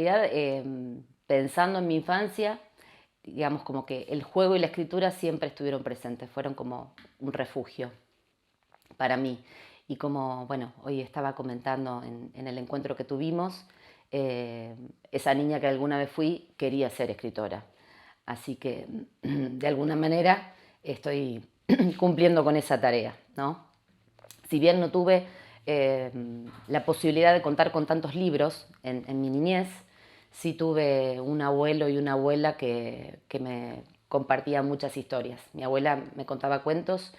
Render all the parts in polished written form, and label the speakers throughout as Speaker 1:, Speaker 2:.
Speaker 1: realidad, pensando en mi infancia, digamos como que el juego y la escritura siempre estuvieron presentes, fueron como un refugio para mí. Y como, bueno, hoy estaba comentando en el encuentro que tuvimos, esa niña que alguna vez fui quería ser escritora. Así que, de alguna manera, estoy cumpliendo con esa tarea, ¿no? Si bien no tuve eh, la posibilidad de contar con tantos libros en mi niñez, sí tuve un abuelo y una abuela que me compartían muchas historias. Mi abuela me contaba cuentos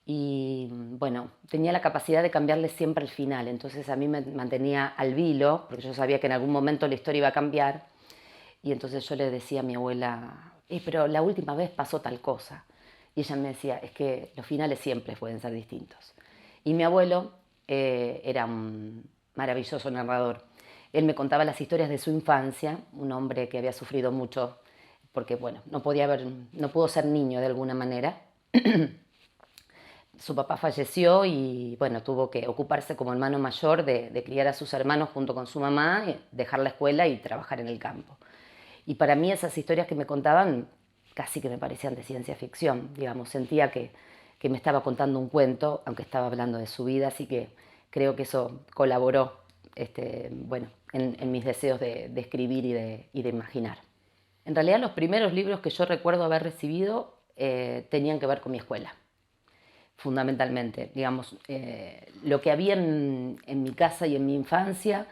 Speaker 1: y bueno, tenía la capacidad de cambiarle siempre el final, entonces a mí me mantenía al vilo, porque yo sabía que en algún momento la historia iba a cambiar, y entonces yo le decía a mi abuela, pero la última vez pasó tal cosa. Y ella me decía, es que los finales siempre pueden ser distintos. Y mi abuelo era un maravilloso narrador. Él me contaba las historias de su infancia, un hombre que había sufrido mucho, porque bueno, no pudo ser niño de alguna manera. Su papá falleció y bueno, tuvo que ocuparse como hermano mayor de criar a sus hermanos junto con su mamá, dejar la escuela y trabajar en el campo. Y para mí esas historias que me contaban casi que me parecían de ciencia ficción, digamos, sentía que me estaba contando un cuento, aunque estaba hablando de su vida, así que creo que eso colaboró bueno, en mis deseos de escribir y de imaginar. En realidad los primeros libros que yo recuerdo haber recibido tenían que ver con mi escuela, fundamentalmente. Digamos, lo que había en mi casa y en mi infancia,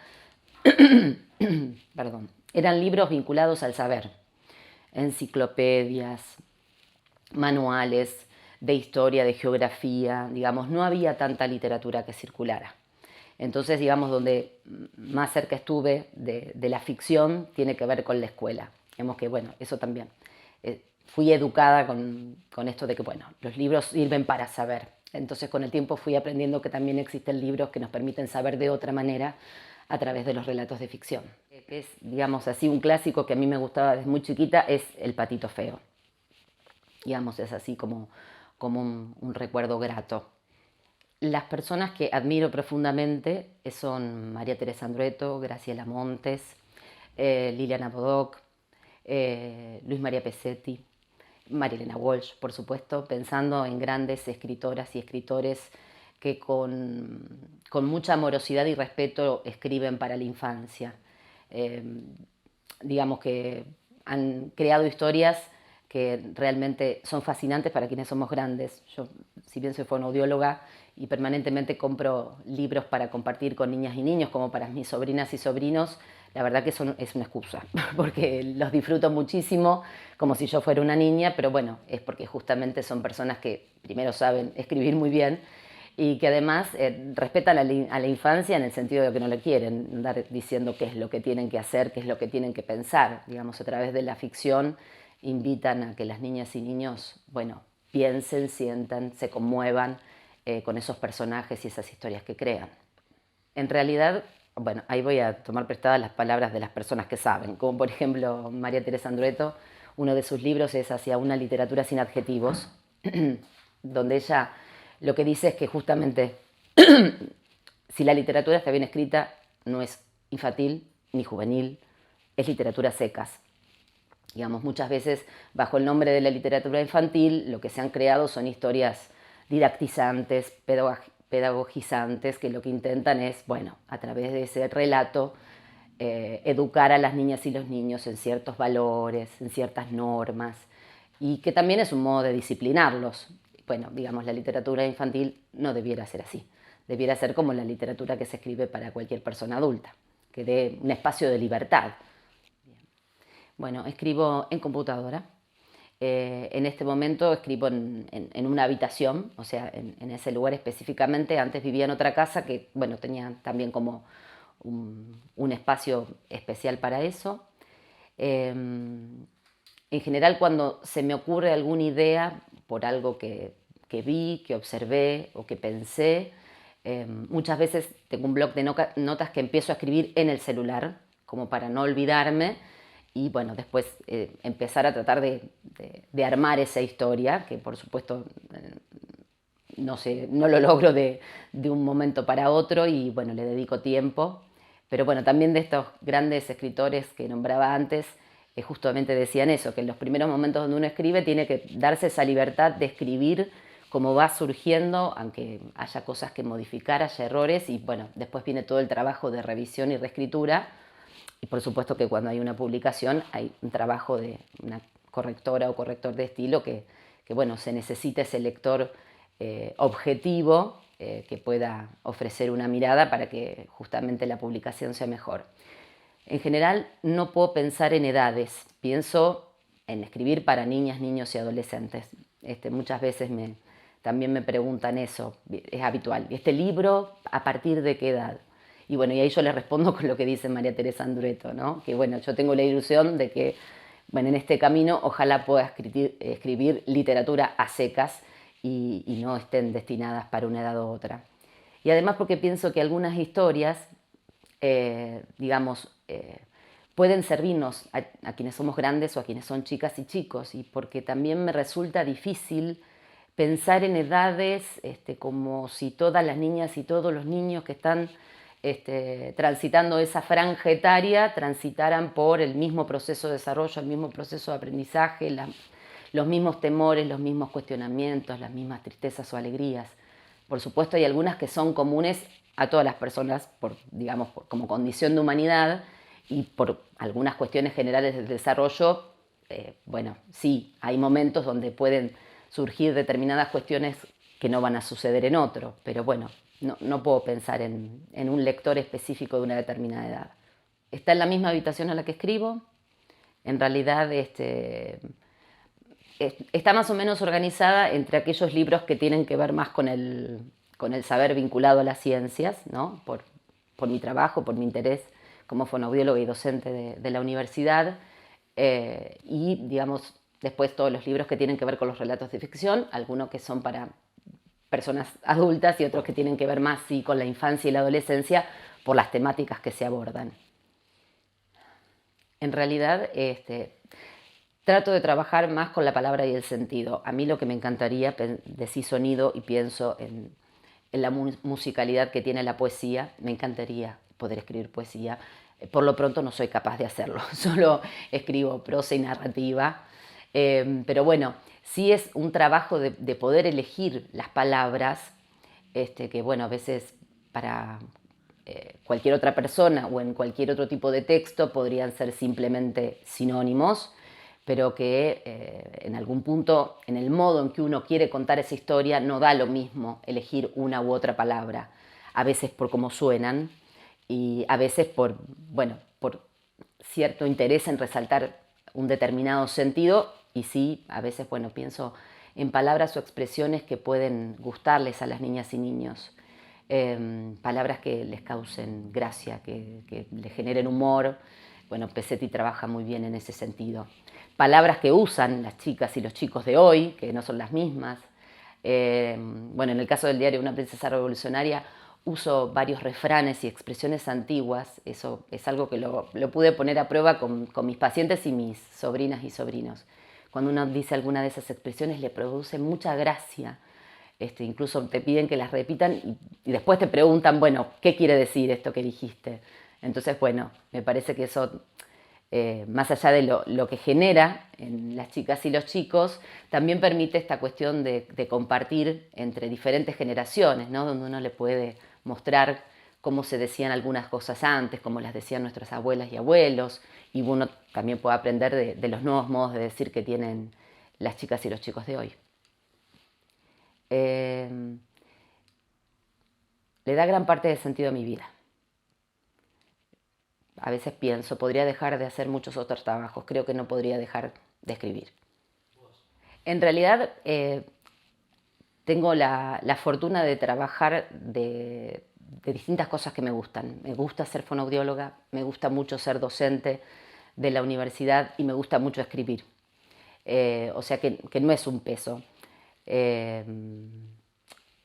Speaker 1: perdón, eran libros vinculados al saber, enciclopedias, manuales de historia, de geografía, digamos, no había tanta literatura que circulara. Entonces, digamos, donde más cerca estuve de la ficción tiene que ver con la escuela. Digamos que, bueno, eso también. Fui educada con esto de que, bueno, los libros sirven para saber. Entonces, con el tiempo fui aprendiendo que también existen libros que nos permiten saber de otra manera a través de los relatos de ficción. Que es, digamos así, un clásico que a mí me gustaba desde muy chiquita, es El patito feo. Digamos, es así como un recuerdo grato. Las personas que admiro profundamente son María Teresa Andrueto, Graciela Montes, Liliana Bodoc, Luis María Pesetti, María Elena Walsh, por supuesto, pensando en grandes escritoras y escritores que con mucha amorosidad y respeto escriben para la infancia. Eh, digamos que han creado historias que realmente son fascinantes para quienes somos grandes. Yo, si bien soy fonoaudióloga y permanentemente compro libros para compartir con niñas y niños, como para mis sobrinas y sobrinos, la verdad que eso es una excusa, porque los disfruto muchísimo, como si yo fuera una niña, pero bueno, es porque justamente son personas que primero saben escribir muy bien y que además respetan a la infancia en el sentido de que no le quieren andar diciendo qué es lo que tienen que hacer, qué es lo que tienen que pensar. Digamos, a través de la ficción invitan a que las niñas y niños, bueno, piensen, sientan, se conmuevan con esos personajes y esas historias que crean. En realidad, bueno, ahí voy a tomar prestadas las palabras de las personas que saben, como por ejemplo María Teresa Andrueto, uno de sus libros es Hacia una literatura sin adjetivos, donde ella lo que dice es que justamente si la literatura está bien escrita, no es infantil ni juvenil, es literatura secas. Digamos, muchas veces bajo el nombre de la literatura infantil lo que se han creado son historias didactizantes, pedagogizantes, que lo que intentan es, bueno, a través de ese relato, educar a las niñas y los niños en ciertos valores, en ciertas normas, y que también es un modo de disciplinarlos. Bueno, digamos, la literatura infantil no debiera ser así. Debiera ser como la literatura que se escribe para cualquier persona adulta, que dé un espacio de libertad. Bueno, escribo en computadora. En este momento escribo en una habitación, o sea, en ese lugar específicamente. Antes vivía en otra casa que, bueno, tenía también como un espacio especial para eso. En general, cuando se me ocurre alguna idea por algo que vi, que observé o que pensé, muchas veces tengo un bloc de notas que empiezo a escribir en el celular, como para no olvidarme, y bueno, después empezar a tratar de armar esa historia, que por supuesto no sé, no lo logro de un momento para otro y bueno, le dedico tiempo, Pero bueno, también de estos grandes escritores que nombraba antes, justamente decían eso, que en los primeros momentos donde uno escribe tiene que darse esa libertad de escribir como va surgiendo, aunque haya cosas que modificar, haya errores, y bueno, después viene todo el trabajo de revisión y reescritura, y por supuesto que cuando hay una publicación hay un trabajo de una correctora o corrector de estilo que bueno, se necesita ese lector objetivo que pueda ofrecer una mirada para que justamente la publicación sea mejor. En general no puedo pensar en edades, pienso en escribir para niñas, niños y adolescentes. Muchas veces también me preguntan eso, es habitual. ¿Este libro a partir de qué edad? Y bueno, y ahí yo les respondo con lo que dice María Teresa Andrueto, ¿no? Que bueno, yo tengo la ilusión de que, bueno, en este camino ojalá pueda escribir literatura a secas y no estén destinadas para una edad u otra. Y además porque pienso que algunas historias, digamos, pueden servirnos a quienes somos grandes o a quienes son chicas y chicos, y porque también me resulta difícil pensar en edades como si todas las niñas y todos los niños que están transitando esa franja etaria transitaran por el mismo proceso de desarrollo, el mismo proceso de aprendizaje, los mismos temores, los mismos cuestionamientos, las mismas tristezas o alegrías. Por supuesto hay algunas que son comunes a todas las personas, digamos, como condición de humanidad y por algunas cuestiones generales del desarrollo, bueno, sí, hay momentos donde pueden surgir determinadas cuestiones que no van a suceder en otro, pero bueno, no puedo pensar en un lector específico de una determinada edad. Está en la misma habitación en la que escribo, en realidad está más o menos organizada entre aquellos libros que tienen que ver más con el saber vinculado a las ciencias, ¿no? por mi trabajo, por mi interés como fonoaudióloga y docente de la universidad, y digamos después todos los libros que tienen que ver con los relatos de ficción, algunos que son para personas adultas y otros que tienen que ver más sí, con la infancia y la adolescencia por las temáticas que se abordan. En realidad, trato de trabajar más con la palabra y el sentido. A mí lo que me encantaría, decir sonido y pienso en la musicalidad que tiene la poesía, me encantaría poder escribir poesía. Por lo pronto no soy capaz de hacerlo, solo escribo prosa y narrativa. Pero bueno, sí es un trabajo de poder elegir las palabras, que bueno, a veces para cualquier otra persona o en cualquier otro tipo de texto podrían ser simplemente sinónimos, pero que en algún punto, en el modo en que uno quiere contar esa historia, no da lo mismo elegir una u otra palabra, a veces por cómo suenan y a veces bueno, por cierto interés en resaltar un determinado sentido, y sí, a veces, bueno, pienso en palabras o expresiones que pueden gustarles a las niñas y niños, palabras que les causen gracia, que les generen humor. Bueno, Pesetti trabaja muy bien en ese sentido. Palabras que usan las chicas y los chicos de hoy, que no son las mismas. Bueno, en el caso del diario Una princesa revolucionaria, uso varios refranes y expresiones antiguas. Eso es algo que lo pude poner a prueba con mis pacientes y mis sobrinas y sobrinos. Cuando uno dice alguna de esas expresiones le produce mucha gracia. Incluso te piden que las repitan y después te preguntan, bueno, ¿qué quiere decir esto que dijiste? Entonces, bueno, me parece que eso, más allá de lo que genera en las chicas y los chicos, también permite esta cuestión de compartir entre diferentes generaciones, ¿no? Donde uno le puede mostrar cómo se decían algunas cosas antes, cómo las decían nuestras abuelas y abuelos, y uno también puede aprender de los nuevos modos de decir que tienen las chicas y los chicos de hoy. Le da gran parte del sentido a mi vida. A veces pienso, podría dejar de hacer muchos otros trabajos, creo que no podría dejar de escribir. En realidad, tengo la fortuna de trabajar de distintas cosas que me gustan. Me gusta ser fonoaudióloga, me gusta mucho ser docente de la universidad y me gusta mucho escribir. O sea que no es un peso.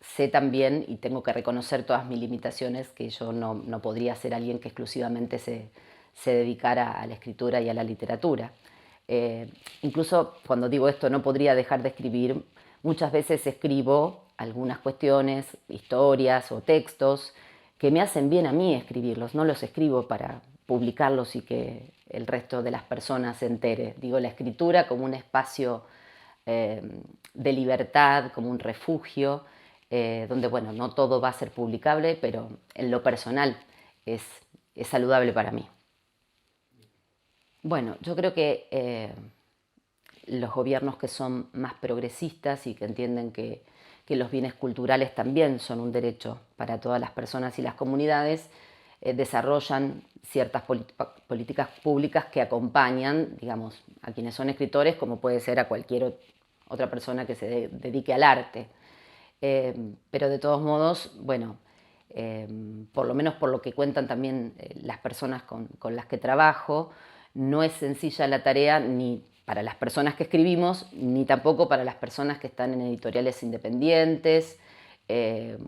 Speaker 1: Sé también, y tengo que reconocer todas mis limitaciones, que yo no podría ser alguien que exclusivamente se dedicara a la escritura y a la literatura. Incluso cuando digo esto, no podría dejar de escribir, muchas veces escribo algunas cuestiones, historias o textos que me hacen bien a mí escribirlos, no los escribo para publicarlos y que el resto de las personas se entere. Digo, la escritura como un espacio de libertad, como un refugio, donde, bueno, no todo va a ser publicable, pero en lo personal es saludable para mí. Bueno, yo creo que los gobiernos que son más progresistas y que entienden que los bienes culturales también son un derecho para todas las personas y las comunidades, desarrollan ciertas políticas públicas que acompañan, digamos, a quienes son escritores, como puede ser a cualquier otra persona que se dedique al arte. Pero de todos modos, bueno, por lo menos por lo que cuentan también las personas con las que trabajo, no es sencilla la tarea ni para las personas que escribimos, ni tampoco para las personas que están en editoriales independientes,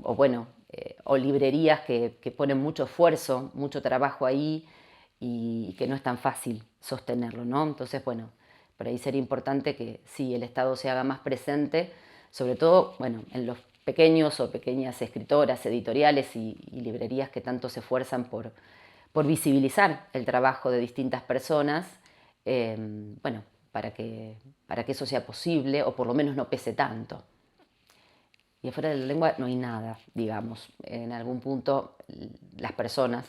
Speaker 1: o bueno, o librerías que ponen mucho esfuerzo, mucho trabajo ahí y que no es tan fácil sostenerlo, ¿no? Entonces, bueno, por ahí sería importante que sí, el Estado se haga más presente, sobre todo, bueno, en los pequeños o pequeñas escritoras, editoriales y librerías que tanto se esfuerzan por visibilizar el trabajo de distintas personas, bueno, para que eso sea posible o por lo menos no pese tanto. Y afuera de la lengua no hay nada, digamos. En algún punto las personas,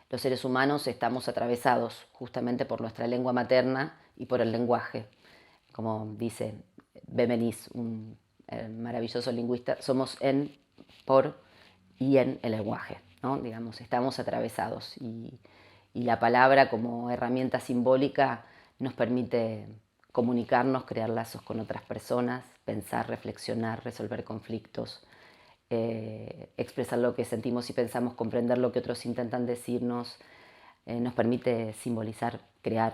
Speaker 1: los seres humanos, estamos atravesados justamente por nuestra lengua materna y por el lenguaje. Como dice Bemenis, un maravilloso lingüista, somos en, por y en el lenguaje, ¿no? Digamos, estamos atravesados y la palabra como herramienta simbólica nos permite comunicarnos, crear lazos con otras personas, pensar, reflexionar, resolver conflictos, expresar lo que sentimos y pensamos, comprender lo que otros intentan decirnos, nos permite simbolizar, crear.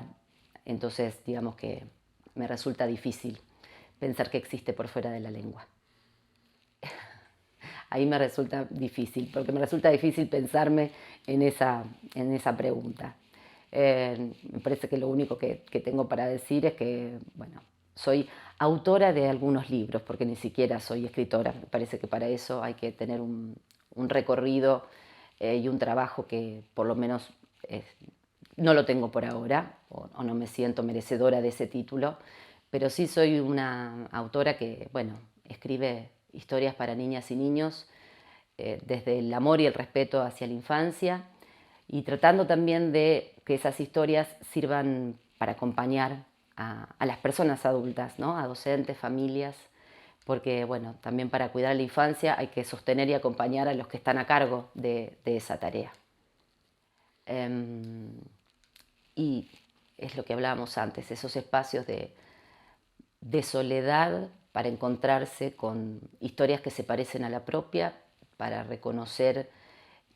Speaker 1: Entonces, digamos que me resulta difícil pensar que existe por fuera de la lengua. Ahí me resulta difícil, porque me resulta difícil pensarme en esa pregunta. Me parece que lo único que tengo para decir es que, bueno, soy autora de algunos libros, porque ni siquiera soy escritora. Me parece que para eso hay que tener un recorrido y un trabajo que por lo menos no lo tengo por ahora, o no me siento merecedora de ese título, pero sí soy una autora que, bueno, escribe historias para niñas y niños desde el amor y el respeto hacia la infancia y tratando también de que esas historias sirvan para acompañar a las personas adultas, ¿no? A docentes, familias, porque bueno, también para cuidar la infancia hay que sostener y acompañar a los que están a cargo de esa tarea. Y es lo que hablábamos antes, esos espacios de soledad para encontrarse con historias que se parecen a la propia, para reconocer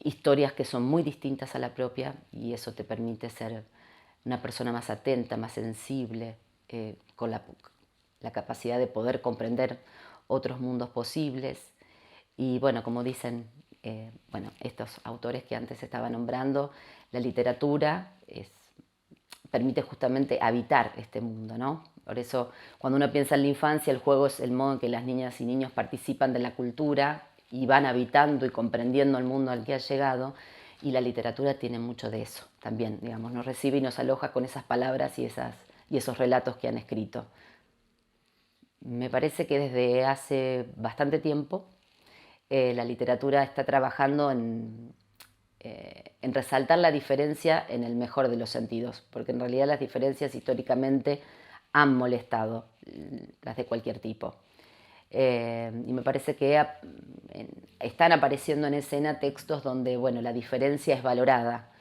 Speaker 1: historias que son muy distintas a la propia y eso te permite ser una persona más atenta, más sensible, con la capacidad de poder comprender otros mundos posibles. Y bueno, como dicen bueno, estos autores que antes estaba nombrando, la literatura permite justamente habitar este mundo, ¿no? Por eso, cuando uno piensa en la infancia, el juego es el modo en que las niñas y niños participan de la cultura y van habitando y comprendiendo el mundo al que ha llegado, y la literatura tiene mucho de eso también, digamos, nos recibe y nos aloja con esas palabras y esos relatos que han escrito. Me parece que desde hace bastante tiempo la literatura está trabajando en resaltar la diferencia en el mejor de los sentidos, porque en realidad las diferencias históricamente han molestado, las de cualquier tipo. Y me parece que están apareciendo en escena textos donde bueno, la diferencia es valorada,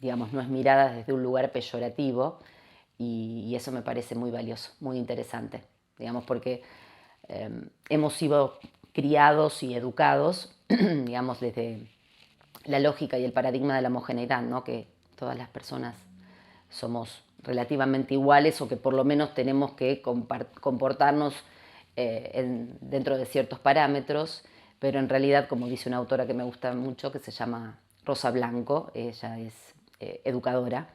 Speaker 1: digamos, no es mirada desde un lugar peyorativo y eso me parece muy valioso, muy interesante, digamos, porque hemos sido criados y educados, digamos, desde la lógica y el paradigma de la homogeneidad, ¿no? Que todas las personas somos relativamente iguales o que por lo menos tenemos que comportarnos dentro de ciertos parámetros, pero en realidad, como dice una autora que me gusta mucho, que se llama Rosa Blanco, ella es educadora,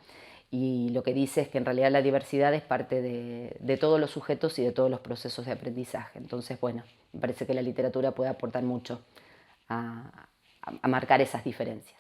Speaker 1: y lo que dice es que en realidad la diversidad es parte de todos los sujetos y de todos los procesos de aprendizaje. Entonces, bueno, me parece que la literatura puede aportar mucho a marcar esas diferencias.